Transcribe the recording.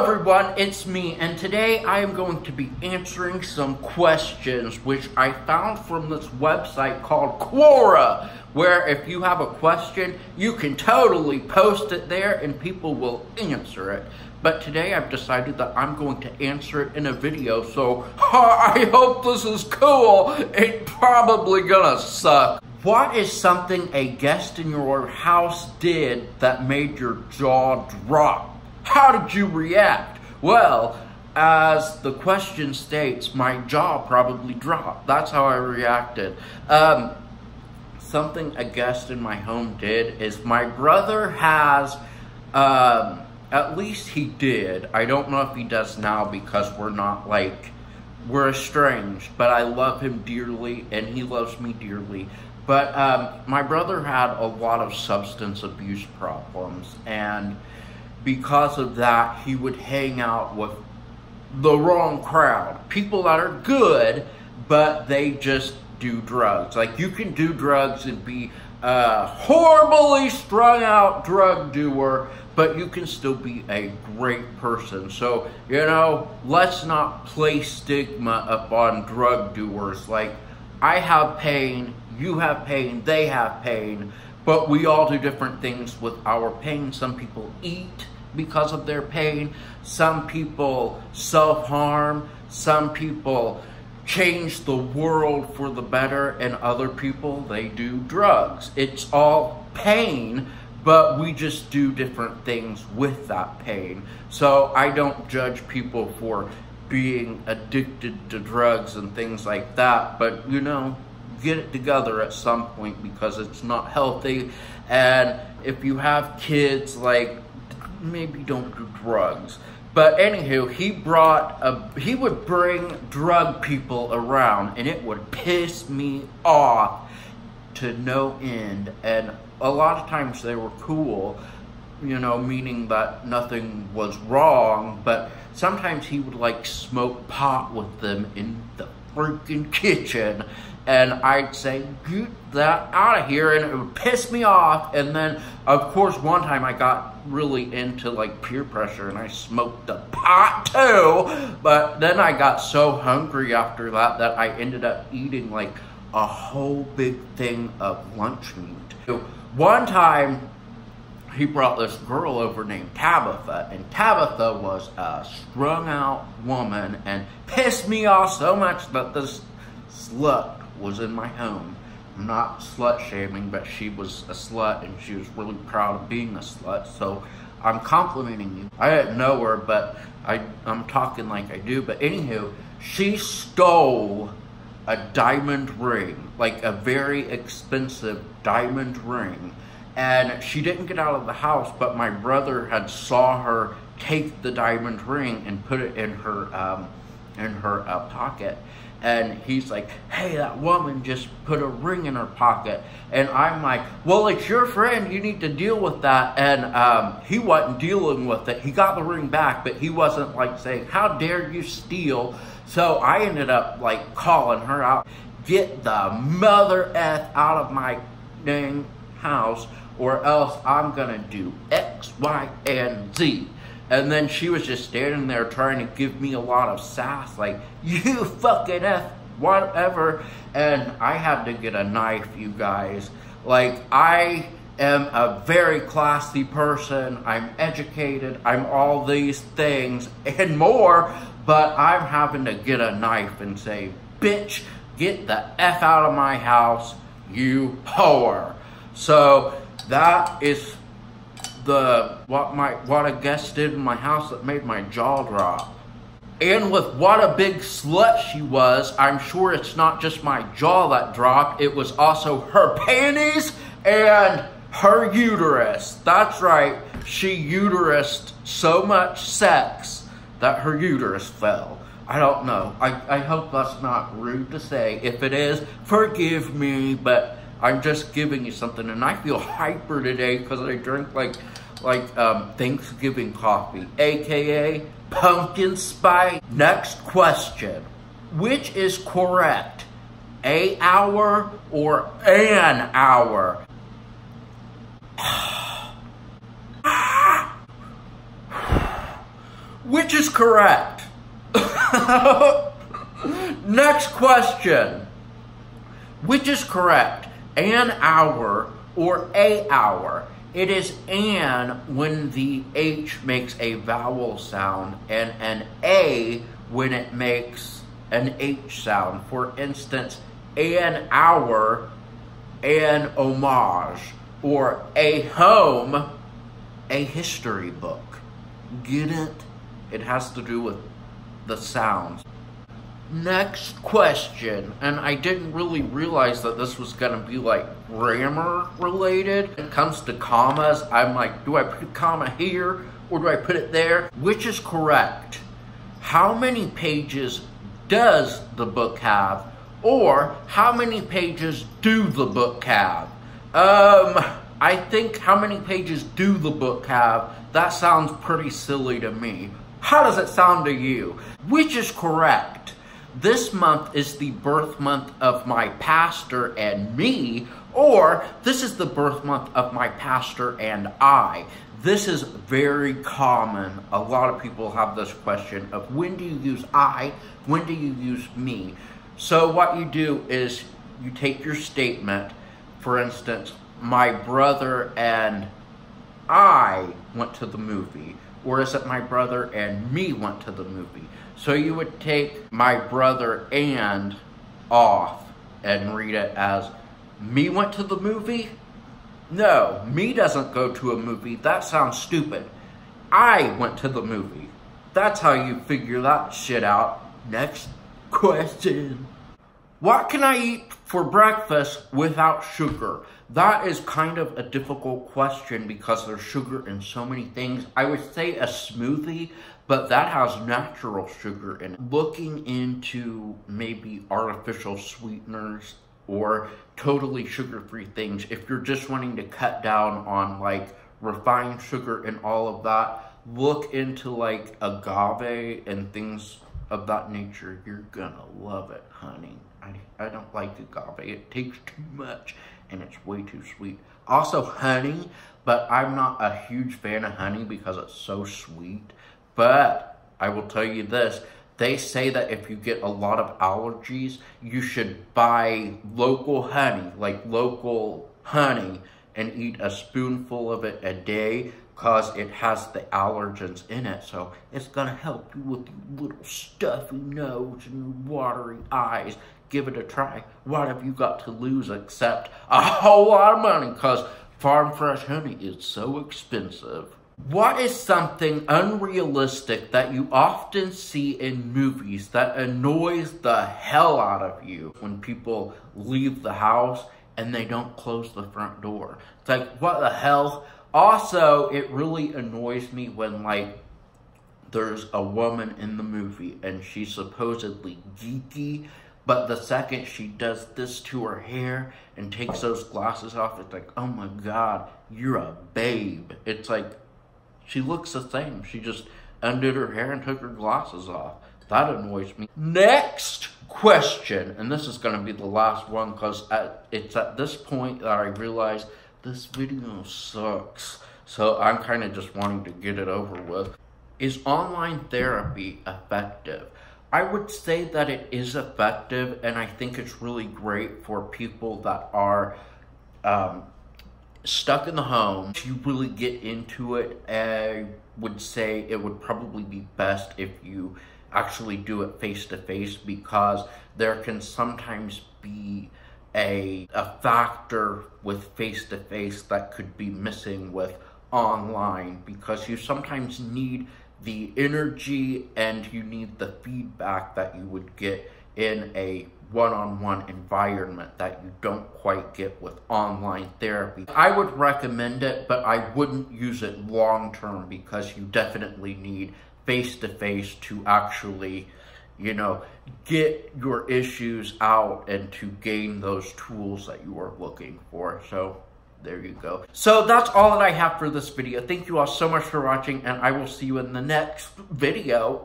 everyone, it's me, and today I am going to be answering some questions which I found from this website called Quora, where if you have a question, you can totally post it there and people will answer it. But today I've decided that I'm going to answer it in a video, so I hope this is cool. It's probably gonna suck. What is something a guest in your house did that made your jaw drop? How did you react? Well, as the question states, my jaw probably dropped. That's how I reacted. Something a guest in my home did is my brother has, at least he did. I don't know if he does now because we're estranged, but I love him dearly and he loves me dearly. But my brother had a lot of substance abuse problems, and because of that, he would hang out with the wrong crowd. People that are good, but they just do drugs. Like, you can do drugs and be a horribly strung out drug doer, but you can still be a great person. So, you know, let's not place stigma upon drug doers. Like, I have pain, you have pain, they have pain, but we all do different things with our pain. Some people eat because of their pain. Some people self-harm. Some people change the world for the better, and other people, they do drugs. It's all pain, but we just do different things with that pain. So I don't judge people for being addicted to drugs and things like that, but you know, get it together at some point because it's not healthy. And if you have kids, like, maybe don't do drugs. But anywho, he would bring drug people around, and it would piss me off to no end. And a lot of times they were cool, you know, meaning that nothing was wrong, but sometimes he would like smoke pot with them in the freaking kitchen, and I'd say, get that out of here, and it would piss me off. And then, of course, one time I got really into like peer pressure and I smoked the pot too, but then I got so hungry after that that I ended up eating like a whole big thing of lunch meat. One time, he brought this girl over named Tabitha, and Tabitha was a strung out woman and pissed me off so much that this slut was in my home. I'm not slut shaming, but she was a slut and she was really proud of being a slut, so I'm complimenting you. I didn't know her, but I'm talking like I do. But anywho, she stole a diamond ring, like a very expensive diamond ring. And she didn't get out of the house, but my brother had saw her take the diamond ring and put it in her pocket. And he's like, hey, that woman just put a ring in her pocket. And I'm like, well, it's your friend, you need to deal with that. And he wasn't dealing with it. He got the ring back, but he wasn't like saying, how dare you steal? So I ended up like calling her out, get the mother F out of my dang house, or else I'm gonna do X, Y, and Z. And then she was just standing there trying to give me a lot of sass, like, you fucking F, whatever. And I had to get a knife, you guys. Like, I am a very classy person. I'm educated. I'm all these things and more. But I'm having to get a knife and say, bitch, get the F out of my house, you whore. So that is what a guest did in my house that made my jaw drop. And with what a big slut she was, I'm sure it's not just my jaw that dropped, it was also her panties and her uterus. That's right, she uterused so much sex that her uterus fell. I don't know. I hope that's not rude to say. If it is, forgive me, but I'm just giving you something, and I feel hyper today because I drink like Thanksgiving coffee, aka pumpkin spice. Next question: which is correct, a hour or an hour? which is correct. Next question. Which is correct? An hour or a hour? It is an when the H makes a vowel sound and an A when it makes an H sound. For instance, an hour, an homage, or a home, a history book. Get it? It has to do with the sounds. Next question, and I didn't really realize that this was going to be like grammar related. When it comes to commas, I'm like, do I put a comma here or do I put it there? Which is correct? How many pages does the book have? Or how many pages do the book have? I think how many pages do the book have? That sounds pretty silly to me. How does it sound to you? Which is correct? This month is the birth month of my pastor and me, or this is the birth month of my pastor and I. This is very common. A lot of people have this question of when do you use I, when do you use me? So what you do is you take your statement, for instance, my brother and I went to the movie, or is it my brother and me went to the movie? So you would take my brother and off and read it as me went to the movie? No, me doesn't go to a movie. That sounds stupid. I went to the movie. That's how you figure that shit out. Next question. What can I eat for breakfast without sugar? That is kind of a difficult question because there's sugar in so many things. I would say a smoothie, but that has natural sugar in it. Looking into maybe artificial sweeteners or totally sugar-free things, if you're just wanting to cut down on like refined sugar and all of that, look into like agave and things of that nature. You're gonna love it, honey. I don't like agave. It takes too much and it's way too sweet. Also honey, but I'm not a huge fan of honey because it's so sweet. But I will tell you this, they say that if you get a lot of allergies, you should buy local honey, like local honey, and eat a spoonful of it a day because it has the allergens in it. So it's going to help you with your little stuffy nose and your watery eyes. Give it a try. What have you got to lose except a whole lot of money because farm fresh honey is so expensive. What is something unrealistic that you often see in movies that annoys the hell out of you when people leave the house and they don't close the front door? It's like, what the hell? Also, it really annoys me when, like, there's a woman in the movie and she's supposedly geeky, but the second she does this to her hair and takes those glasses off, it's like, oh my God, you're a babe. It's like, she looks the same. She just undid her hair and took her glasses off. That annoys me. Next question, and this is going to be the last one because it's at this point that I realize this video sucks. So I'm kind of just wanting to get it over with. Is online therapy effective? I would say that it is effective, and I think it's really great for people that are stuck in the home. If you really get into it, I would say it would probably be best if you actually do it face-to-face, because there can sometimes be a factor with face-to-face that could be missing with online, because you sometimes need the energy and you need the feedback that you would get in a one-on-one environment that you don't quite get with online therapy. I would recommend it, but I wouldn't use it long-term because you definitely need face-to-face to actually, you know, get your issues out and to gain those tools that you are looking for. So there you go. So that's all that I have for this video. Thank you all so much for watching, and I will see you in the next video.